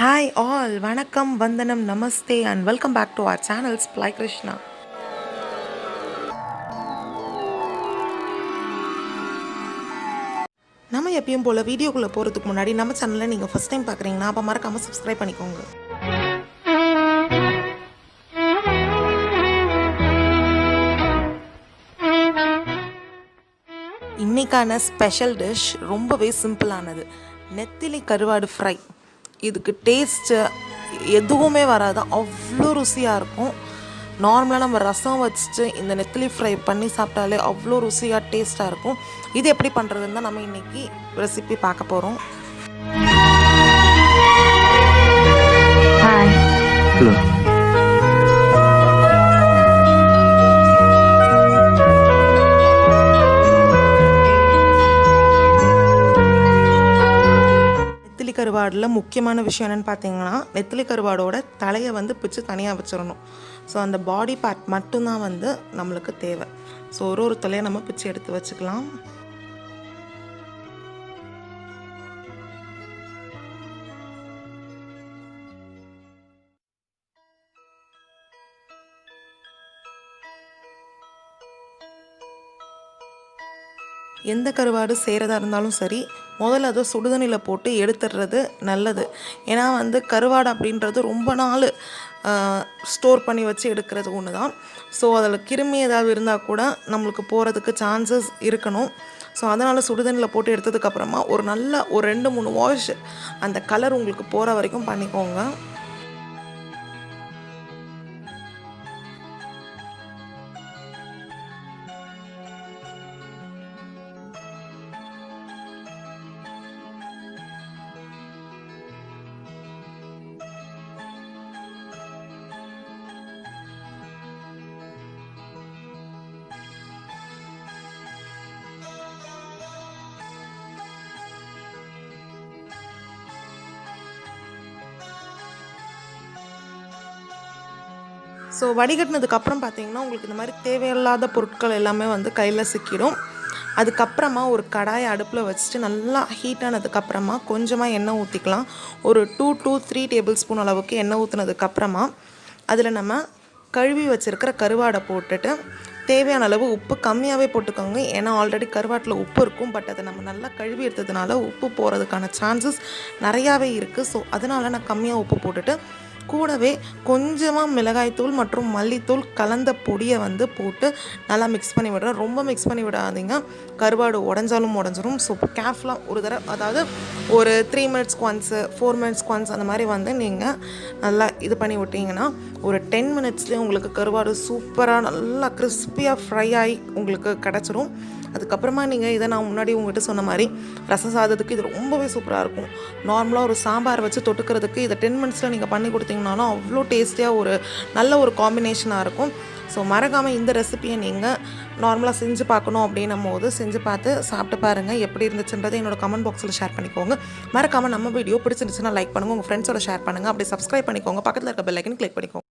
Hi all, Vanakkam, Vandanam, Namaste and welcome back to our channel SPLY KRISHNA. நம்ம எப்பயும் போல வீடியோக்குள்ள போறதுக்கு முன்னாடி நம்ம சேனலை நீங்க ஃபர்ஸ்ட் டைம் பார்க்கறீங்கன்னா அப்ப மறக்காம சப்ஸ்கிரைப் பண்ணிக்கோங்க. இன்னைக்கான ஸ்பெஷல் டிஷ் ரொம்பவே சிம்பிளானது, நெத்திலி கருவாடு ஃப்ரை. இதுக்கு டேஸ்ட்டு எதுவுமே வராது, அவ்வளோ ருசியாக இருக்கும். நார்மலாக நம்ம ரசம் வச்சுட்டு இந்த நெத்திலி ஃப்ரை பண்ணி சாப்பிட்டாலே அவ்வளோ ருசியாக டேஸ்ட்டாக இருக்கும். இது எப்படி பண்ணுறதுன்னு தான் நம்ம இன்றைக்கி ரெசிபி பார்க்க போகிறோம். ஹலோ. நெத்திலி கருவாடில் முக்கியமான விஷயம் என்னென்னு பார்த்தீங்கன்னா, நெத்திலி கருவாடோட தலையை வந்து பிச்சு தனியாக வச்சிடணும். ஸோ அந்த பாடி பார்ட் மட்டும்தான் வந்து நம்மளுக்கு தேவை. ஸோ ஒரு தலையை நம்ம பிச்சு எடுத்து வச்சுக்கலாம். எந்த கருவாடு செய்கிறதா இருந்தாலும் சரி, முதல்ல அதை சுடுதண்ணியில் போட்டு எடுத்துடுறது நல்லது. ஏன்னா வந்து கருவாடு அப்படின்றது ரொம்ப நாள் ஸ்டோர் பண்ணி வச்சு எடுக்கிறது ஒன்று தான். ஸோ அதில் கிருமி ஏதாவது இருந்தால் கூட நம்மளுக்கு போகிறதுக்கு சான்சஸ் இருக்கணும். ஸோ அதனால் சுடுதண்ணியில் போட்டு எடுத்ததுக்கப்புறமா ஒரு 2-3 வாஷ் அந்த கலர் உங்களுக்கு போகிற வரைக்கும் பண்ணிக்கோங்க. ஸோ வடிகட்டினதுக்கப்புறம் பார்த்திங்கன்னா உங்களுக்கு இந்த மாதிரி தேவையில்லாத பொருட்கள் எல்லாமே வந்து கையில் சிக்கிடும். அதுக்கப்புறமா ஒரு கடாயை அடுப்பில் வச்சுட்டு நல்லா ஹீட் ஆனதுக்கப்புறமா கொஞ்சமாக எண்ணெய் ஊற்றிக்கலாம். ஒரு 2 to 3 டேபிள் ஸ்பூன் அளவுக்கு எண்ணெய் ஊற்றினதுக்கப்புறமா அதில் நம்ம கழுவி வச்சுருக்கிற கருவாடை போட்டுட்டு தேவையான அளவு உப்பு கம்மியாகவே போட்டுக்கோங்க. ஏன்னா ஆல்ரெடி கருவாட்டில் உப்பு இருக்கும். பட் அதை நம்ம நல்லா கழுவி எடுத்ததுனால உப்பு போகிறதுக்கான சான்சஸ் நிறையாவே இருக்குது. ஸோ அதனால் நான் கம்மியாக உப்பு போட்டுட்டு கூடவே கொஞ்சமாக மிளகாய்த்தூள் மற்றும் மல்லித்தூள் கலந்த பொடியை வந்து போட்டு நல்லா மிக்ஸ் பண்ணி விடுறேன். ரொம்ப மிக்ஸ் பண்ணி விடாதீங்க, கருவாடு உடஞ்சிரும். ஸோ கேர்ஃபுல்லாக ஒரு தடவை, அதாவது ஒரு 3 மினிட்ஸ்க்கு ஒன்ஸு 4 மினிட்ஸ்க்கு ஒன்ஸ் அந்த மாதிரி வந்து நீங்கள் நல்லா இது பண்ணி விட்டிங்கன்னா ஒரு 10 மினிட்ஸ்லேயே உங்களுக்கு கருவாடு சூப்பராக நல்லா கிறிஸ்பியாக ஃப்ரை ஆகி உங்களுக்கு கிடச்சிரும். அதுக்கப்புறமா நீங்கள் இதை நான் முன்னாடி உங்கள்கிட்ட சொன்ன மாதிரி ரசம் சாதத்துக்கு இது ரொம்பவே சூப்பராக இருக்கும். நார்மலாக ஒரு சாம்பார் வச்சு தொட்டுக்கிறதுக்கு இதை 10 மினிட்ஸில் நீங்கள் பண்ணி கொடுத்தீங்கனாலும் அவ்வளோ டேஸ்டியாக நல்ல ஒரு காம்பினேஷனாக இருக்கும். ஸோ மறக்காமல் இந்த ரெசிபியை நீங்கள் நார்மலாக செஞ்சு பார்க்கணும் அப்படின்னும் போது செஞ்சு பார்த்து சாப்பிட்டு பாருங்கள். எப்படி இருந்துச்சுன்றதை என்னோட கமெண்ட் பாக்ஸில் ஷேர் பண்ணிக்கோங்க. மறக்காமல் நம்ம வீடியோ பிடிச்சிருந்துச்சுன்னா லைக் பண்ணுங்கள், உங்கள் ஃப்ரெண்ட்ஸோட ஷேர் பண்ணுங்கள். அப்படியே சப்ஸ்கிரைப் பண்ணிக்கோங்க, பக்கத்தில் இருக்க பெல் ஐக்கன் கிளிக் பண்ணிக்கோங்க.